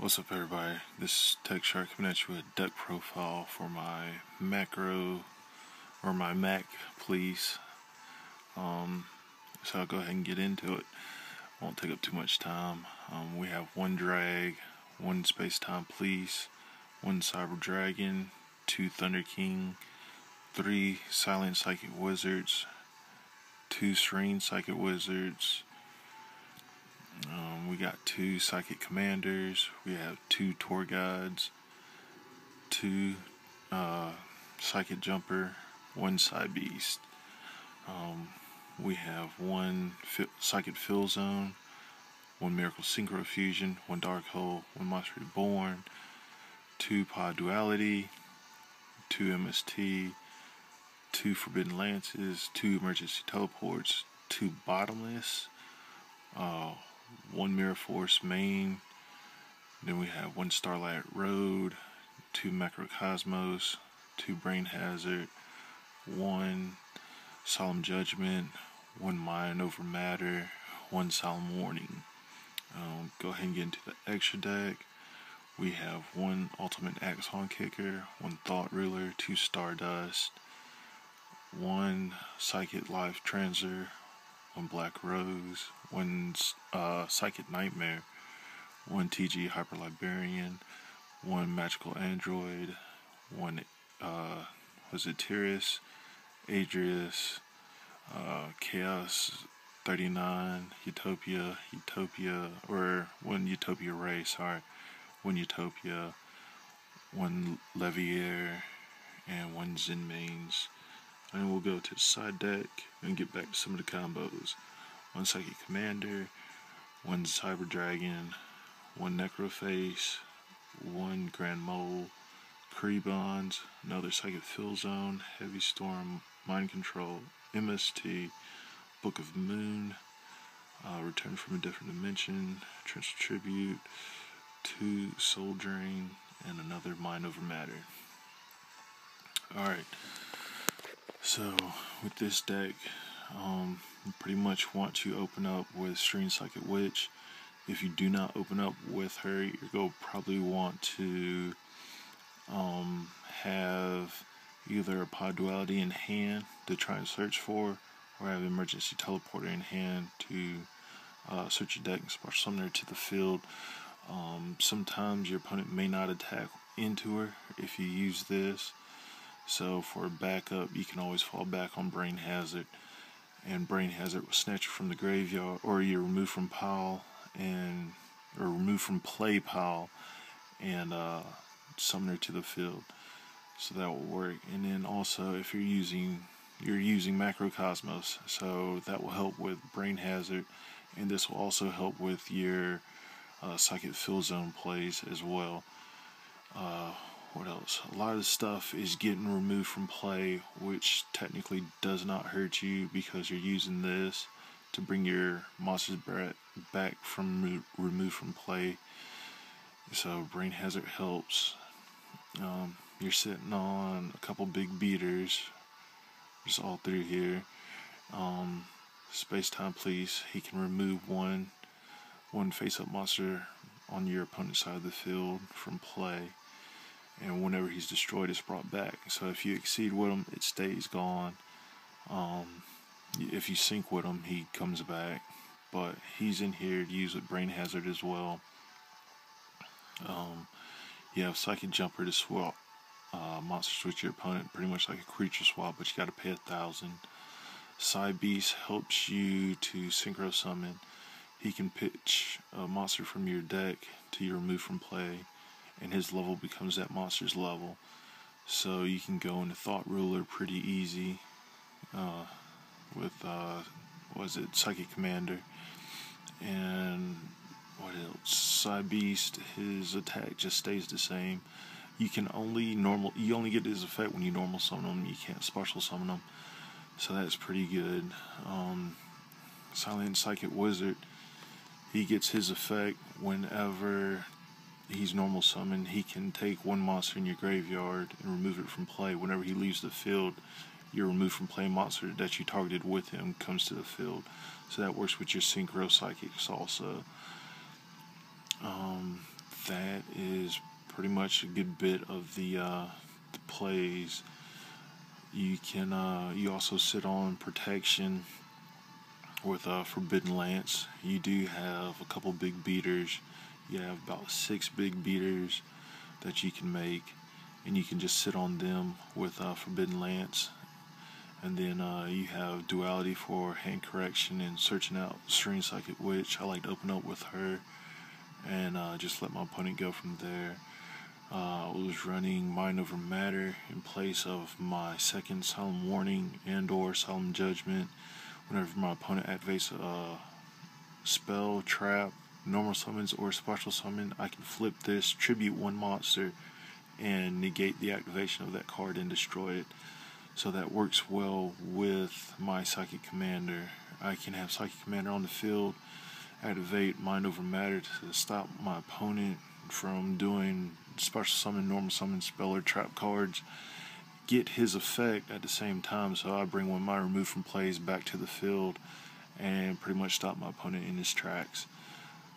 What's up, everybody? This is Tech Shark coming at you with a deck profile for my macro or my Mac, please. So I'll go ahead and get into it. Won't take up too much time. We have one drag, one Space Time Police, one Cyber Dragon, two Thunder King, three Silent Psychic Wizards, two Serene Psychic Wizards. We got two Psychic Commanders, we have two Tour Guides, two Psychic Jumper, one Side Beast. We have one Psychic Fill Zone, one Miracle Synchro Fusion, one Dark Hole, one Monster Reborn, two Pod Duality, two MST, two Forbidden Lances, two Emergency Teleports, two Bottomless, one Mirror Force main, then we have one Starlight Road, two Macrocosmos, two Brain Hazard, one Solemn Judgment, one Mind Over Matter, one Solemn Warning. Go ahead and get into the extra deck. We have one Ultimate Axon Kicker, one Thought Ruler, two Stardust, one Psychic Life Transer, one Black Rose, one Psychic Nightmare, one TG Hyper Librarian, one Magical Android, one Tyrus, Adrius, Chaos 39, Utopia, or one Utopia Ray, one Utopia, one Leviair, and one Zen Mains. And we'll go to the side deck and get back to some of the combos. One Psychic Commander, one Cyber Dragon, one Necroface, one Grand Mole, Krebons, another Psychic Fill Zone, Heavy Storm, Mind Control, MST, Book of Moon, Return from a Different Dimension, Trench Tribute, two Soul Drain, and another Mind Over Matter. Alright. So, with this deck, you pretty much want to open up with Serene Psychic Witch. If you do not open up with her, you're going to probably want to have either a Pod Duality in hand to try and search for, or have Emergency Teleporter in hand to search your deck and spark Summoner to the field. Sometimes your opponent may not attack into her if you use this. So for a backup, you can always fall back on Brain Hazard, and Brain Hazard will snatch you from the graveyard, or you remove from pile or remove from play pile, and summon her to the field. So that will work. And then also, if you're using Macrocosmos, so that will help with Brain Hazard, and this will also help with your Psychic Fill Zone plays as well. What else? A lot of the stuff is getting removed from play, which technically does not hurt you because you're using this to bring your monsters back from removed from play. So Brain Hazard helps. You're sitting on a couple big beaters, just all through here. Space Time Police, he can remove one face-up monster on your opponent's side of the field from play. And whenever he's destroyed, it's brought back. So if you exceed with him, it stays gone. If you sync with him, he comes back. But he's in here to use with Brain Hazard as well. You have Psychic Jumper to swap monsters with your opponent, pretty much like a creature swap, but you got to pay 1,000. Side Beast helps you to synchro summon. He can pitch a monster from your deck to your remove from play, and his level becomes that monster's level. So you can go into Thought Ruler pretty easy with Psychic Commander, and what else? Side Beast, his attack just stays the same. You only get his effect when you normal summon him. You can't special summon him, so that's pretty good. Silent Psychic Wizard, he gets his effect whenever he's normal summoned. He can take one monster in your graveyard and remove it from play. Whenever he leaves the field, your remove from play monster that you targeted with him comes to the field. So that works with your Synchro Psychics also. that is pretty much a good bit of the plays. You can you also sit on protection with Forbidden Lance. You do have a couple big beaters. You have about 6 big beaters that you can make, and you can just sit on them with Forbidden Lance. And then you have Duality for hand correction and searching out Serene Psychic Witch. I like to open up with her and just let my opponent go from there. I was running Mind Over Matter in place of my second Solemn Warning and or Solemn Judgment. Whenever my opponent activates a spell, trap, normal summons, or special summon, I can flip this, tribute 1 monster, and negate the activation of that card and destroy it. So that works well with my Psychic Commander. I can have Psychic Commander on the field, activate Mind Over Matter to stop my opponent from doing special summon, normal summon, spell, or trap cards, get his effect at the same time, so I bring one of my removed from plays back to the field and pretty much stop my opponent in his tracks.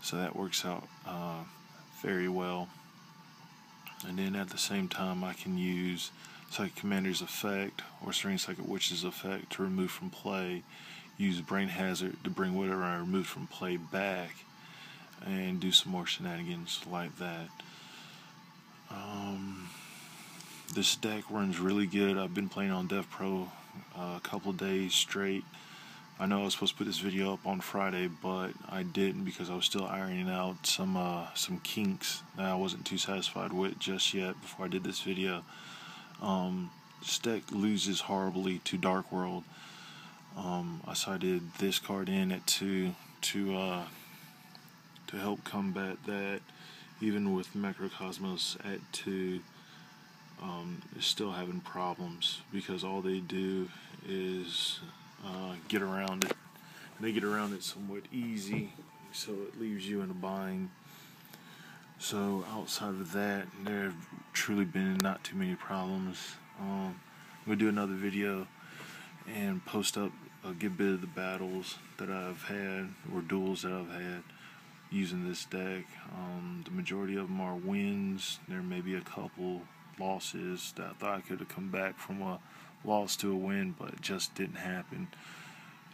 So that works out very well. And then at the same time, I can use Psychic Commander's effect or Serene Psychic Witch's effect to remove from play, use Brain Hazard to bring whatever I removed from play back, and do some more shenanigans like that. This deck runs really good. I've been playing on Dev Pro a couple of days straight. I know I was supposed to put this video up on Friday, but I didn't because I was still ironing out some kinks that I wasn't too satisfied with just yet before I did this video. This deck loses horribly to Dark World. I sided this card in at 2 to help combat that. Even with Macrocosmos at 2, is still having problems because all they do is get around it. They get around it somewhat easy, so it leaves you in a bind. So outside of that, there have truly been not too many problems. I'm going to do another video and post up a good bit of the battles that I've had, or duels that I've had, using this deck. The majority of them are wins. There may be a couple losses that I thought I could have come back from a loss to a win, but it just didn't happen.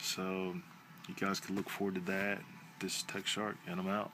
So you guys can look forward to that. This is Tech Shark, and I'm out.